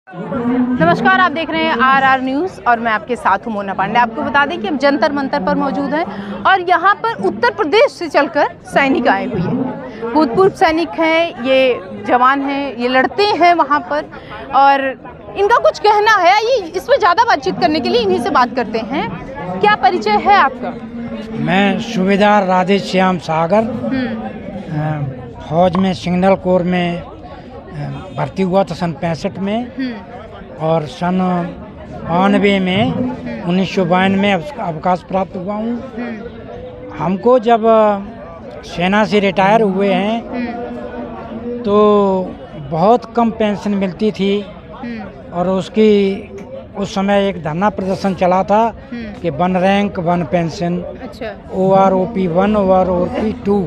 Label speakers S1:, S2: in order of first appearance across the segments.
S1: नमस्कार, आप देख रहे हैं आरआर न्यूज़ और मैं आपके साथ हूं मोना पांडे। आपको बता दें कि हम जंतर मंतर पर मौजूद हैं और यहां पर उत्तर प्रदेश से चलकर सैनिक आए हुए हैं। भूतपूर्व सैनिक हैं, ये जवान हैं, ये लड़ते हैं वहां पर और इनका कुछ कहना है। ये इस पर ज़्यादा बातचीत करने के लिए इन्हीं से बात करते हैं। क्या परिचय है आपका?
S2: मैं सूबेदार राधे श्याम सागर फौज में सिग्नल कोर में भर्ती हुआ था सन 65 में और सन 92 में 1992 में अवकाश प्राप्त हुआ हूँ। हमको जब सेना से रिटायर हुए हैं तो बहुत कम पेंशन मिलती थी और उस समय एक धरना प्रदर्शन चला था कि 1 रैंक 1 पेंशन।
S1: अच्छा।
S2: OROP 1 OROP 2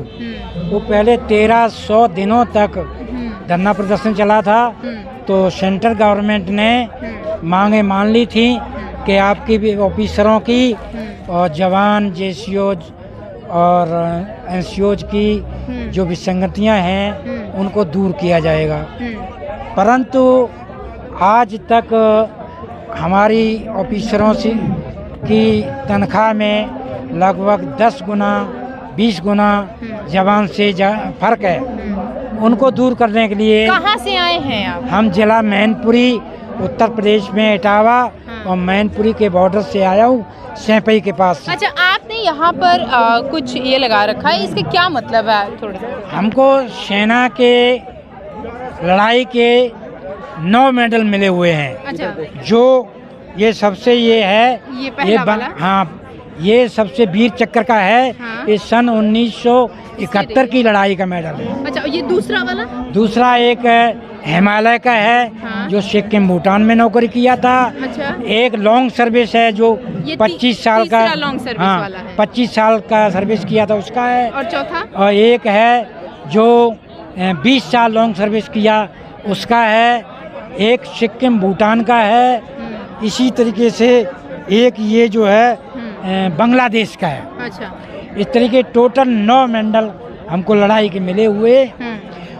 S2: वो पहले 1300 दिनों तक धरना प्रदर्शन चला था। तो सेंट्रल गवर्नमेंट ने मांगे मान ली थी कि आपकी भी ऑफिसरों की और जवान JCOs और NCOs की जो विसंगतियां हैं उनको दूर किया जाएगा। परंतु आज तक हमारी ऑफिसरों से की तनख्वाह में लगभग 10 गुना 20 गुना जवान से फर्क है। उनको दूर करने के लिए
S1: कहाँ से आए हैं आप?
S2: हम जिला मैनपुरी उत्तर प्रदेश में इटावा और मैनपुरी के बॉर्डर से आया हूँ, सैंपई के पास से।
S1: अच्छा, आपने यहाँ पर कुछ ये लगा रखा है, इसके क्या मतलब है? थोड़ा
S2: हमको सेना के लड़ाई के 9 मेडल मिले हुए हैं।
S1: अच्छा।
S2: जो ये सबसे ये है
S1: ये पहला वाला?
S2: हाँ, ये सबसे वीर चक्र का है।
S1: हाँ।
S2: ये सन 1971 की लड़ाई का मेडल है।
S1: अच्छा, ये दूसरा वाला?
S2: दूसरा एक हिमालय का है।
S1: हाँ।
S2: जो सिक्किम भूटान में नौकरी किया था।
S1: अच्छा।
S2: एक लॉन्ग सर्विस है जो 25 साल का।
S1: लॉन्ग सर्विस
S2: हाँ,
S1: वाला है।
S2: 25 साल का सर्विस किया था उसका है।
S1: और चौथा?
S2: और एक है जो 20 साल लॉन्ग सर्विस किया उसका है। एक सिक्किम भूटान का है। इसी तरीके से एक ये जो है बांग्लादेश का है।
S1: अच्छा।
S2: इस तरीके टोटल 9 मेडल हमको लड़ाई के मिले हुए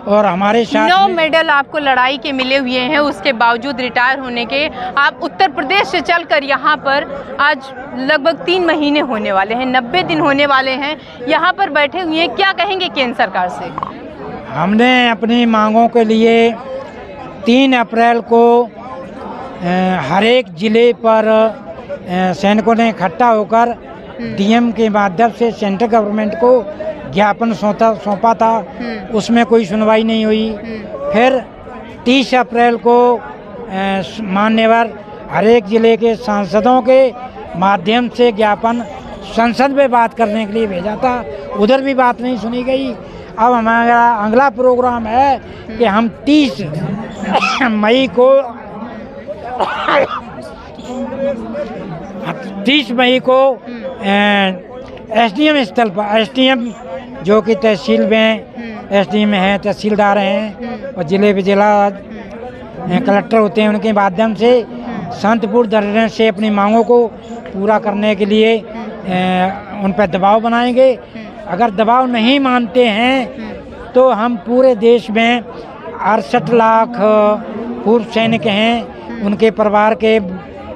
S2: और हमारे साथ
S1: 9 मेडल आपको लड़ाई के मिले हुए हैं। उसके बावजूद रिटायर होने के आप उत्तर प्रदेश से चलकर यहाँ पर आज लगभग 3 महीने होने वाले हैं, 90 दिन होने वाले हैं, यहाँ पर बैठे हुए हैं। क्या कहेंगे केंद्र सरकार से?
S2: हमने अपनी मांगों के लिए 3 अप्रैल को हर एक जिले पर सैनिकों ने इकट्ठा होकर DM के माध्यम से सेंट्रल गवर्नमेंट को ज्ञापन सौंपा था। उसमें कोई सुनवाई नहीं हुई। फिर 30 अप्रैल को मान्यवर हर एक जिले के सांसदों के माध्यम से ज्ञापन संसद में बात करने के लिए भेजा था। उधर भी बात नहीं सुनी गई। अब हमारा अगला प्रोग्राम है कि हम 30 मई को 30 मई को SDM स्थल पर SDM जो कि तहसील में SDM हैं, तहसीलदार हैं और जिले पे जिला कलेक्टर होते हैं, उनके माध्यम से शांतिपूर्ण तरीके से अपनी मांगों को पूरा करने के लिए उन पर दबाव बनाएंगे। अगर दबाव नहीं मानते हैं तो हम पूरे देश में 68 लाख पूर्व सैनिक हैं, उनके परिवार के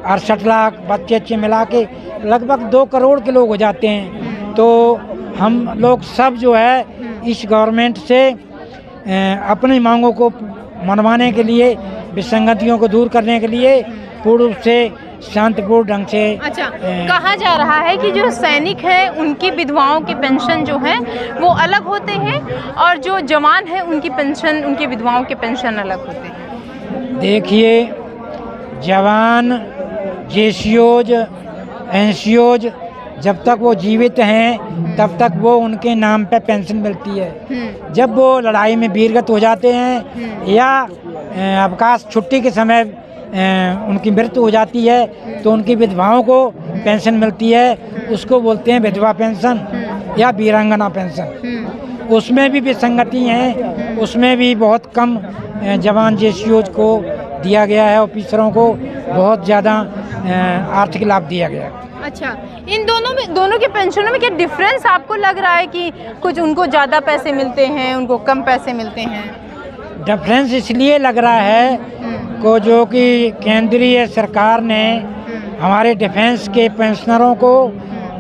S2: 68 लाख बच्चे मिला के लगभग 2 करोड़ के लोग हो जाते हैं। तो हम लोग सब जो है इस गवर्नमेंट से अपनी मांगों को मनवाने के लिए, विसंगतियों को दूर करने के लिए पूर्ण रूप से शांतिपूर्ण ढंग से।
S1: अच्छा, कहा जा रहा है कि जो सैनिक हैं उनकी विधवाओं की पेंशन जो है वो अलग होते हैं और जो जवान हैं उनकी पेंशन, उनकी विधवाओं के पेंशन अलग होते हैं।
S2: देखिए, जवान JCOs NCOs जब तक वो जीवित हैं तब तक वो उनके नाम पे पेंशन मिलती है। जब वो लड़ाई में वीरगत हो जाते हैं या अवकाश छुट्टी के समय उनकी मृत्यु हो जाती है तो उनकी विधवाओं को पेंशन मिलती है। उसको बोलते हैं विधवा पेंशन या वीरांगना पेंशन। उसमें भी विसंगति हैं, उसमें भी बहुत कम जवान JCOs को दिया गया है। ऑफिसरों को बहुत ज़्यादा आर्थिक लाभ दिया गया।
S1: अच्छा, इन दोनों के पेंशनों में क्या डिफरेंस आपको लग रहा है कि कुछ उनको ज़्यादा पैसे मिलते हैं, उनको कम पैसे मिलते हैं?
S2: डिफरेंस इसलिए लग रहा है को जो कि केंद्रीय सरकार ने हमारे डिफेंस के पेंशनरों को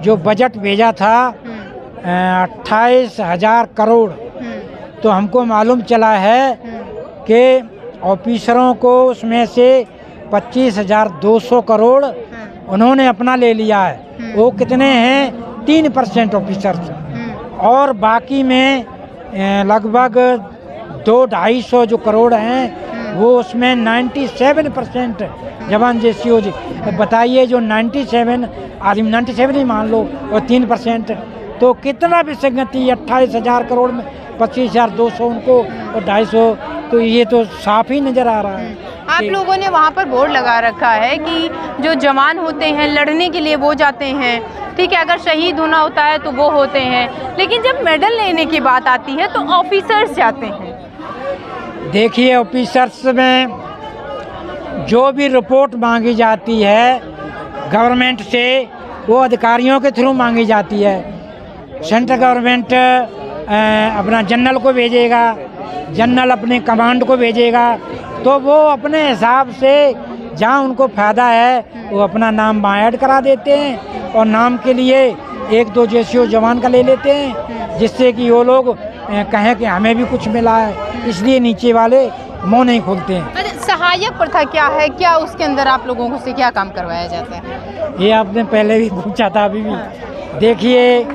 S2: जो बजट भेजा था 28,000 करोड़, तो हमको मालूम चला है कि ऑफिसरों को उसमें से 25,200 करोड़ उन्होंने अपना ले लिया है। वो कितने हैं? 3% ऑफिसर्स, और बाकी में लगभग 200-250 जो करोड़ हैं वो उसमें 97% जवान जैसी हो जी। बताइए जो 97 आदमी 97 ही मान लो और 3%, तो कितना विसंगति। 28,000 करोड़ में 25,200 उनको और 250, तो ये तो साफ ही नज़र आ रहा है।
S1: आप लोगों ने वहाँ पर बोर्ड लगा रखा है कि जो जवान होते हैं लड़ने के लिए वो जाते हैं, ठीक है, अगर शहीद होना होता है तो वो होते हैं, लेकिन जब मेडल लेने की बात आती है तो ऑफिसर्स जाते हैं।
S2: देखिए, ऑफिसर्स में जो भी रिपोर्ट मांगी जाती है गवर्नमेंट से, वो अधिकारियों के थ्रू मांगी जाती है। सेंट्रल गवर्नमेंट अपना जनरल को भेजेगा, जनरल अपने कमांड को भेजेगा, तो वो अपने हिसाब से जहाँ उनको फ़ायदा है वो अपना नाम वहाँ ऐड करा देते हैं, और नाम के लिए 1-2 जैसे जवान का ले लेते हैं, जिससे कि वो लोग कहें कि हमें भी कुछ मिला है, इसलिए नीचे वाले मुँह नहीं खोलते हैं।
S1: अच्छा, सहायक प्रथा क्या है? क्या उसके अंदर आप लोगों से क्या काम करवाया जाता है?
S2: ये आपने पहले भी पूछा था, अभी भी। देखिए,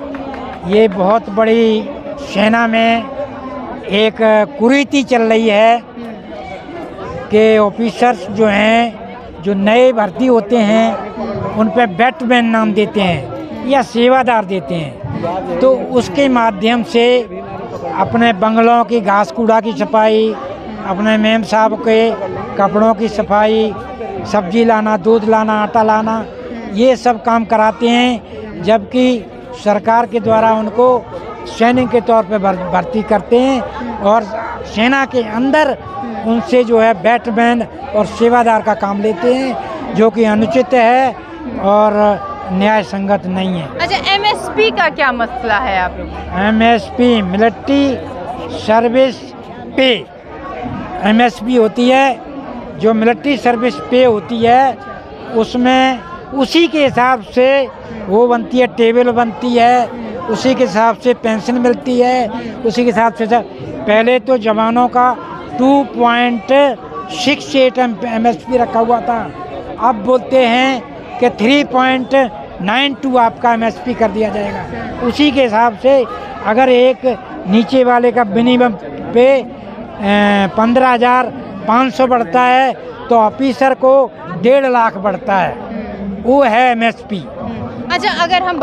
S2: ये बहुत बड़ी सेना में एक कुरीति चल रही है कि ऑफिसर्स जो हैं, जो नए भर्ती होते हैं, उन पे बैटमैन नाम देते हैं या सेवादार देते हैं, तो उसके माध्यम से अपने बंगलों की घास कूड़ा की सफाई, अपने मेम साहब के कपड़ों की सफाई, सब्जी लाना, दूध लाना, आटा लाना, ये सब काम कराते हैं, जबकि सरकार के द्वारा उनको सैनिक के तौर पे भर्ती करते हैं, और सेना के अंदर उनसे जो है बैटमैन और सेवादार का काम लेते हैं, जो कि अनुचित है और न्याय संगत नहीं है।
S1: अच्छा, एमएसपी का क्या मसला है आप लोग?
S2: एमएसपी मिलिट्री सर्विस पे, एमएसपी होती है जो मिलिट्री सर्विस पे होती है, उसमें उसी के हिसाब से वो बनती है, टेबल बनती है, उसी के हिसाब से पेंशन मिलती है, उसी के हिसाब से। पहले तो जवानों का 2.68 एमएसपी रखा हुआ था, अब बोलते हैं कि 3.92 आपका एमएसपी कर दिया जाएगा। उसी के हिसाब से अगर एक नीचे वाले का मिनिमम पे 15,500 बढ़ता है तो ऑफिसर को 1.5 लाख बढ़ता है, वो है एमएसपी।
S1: अच्छा, अगर हम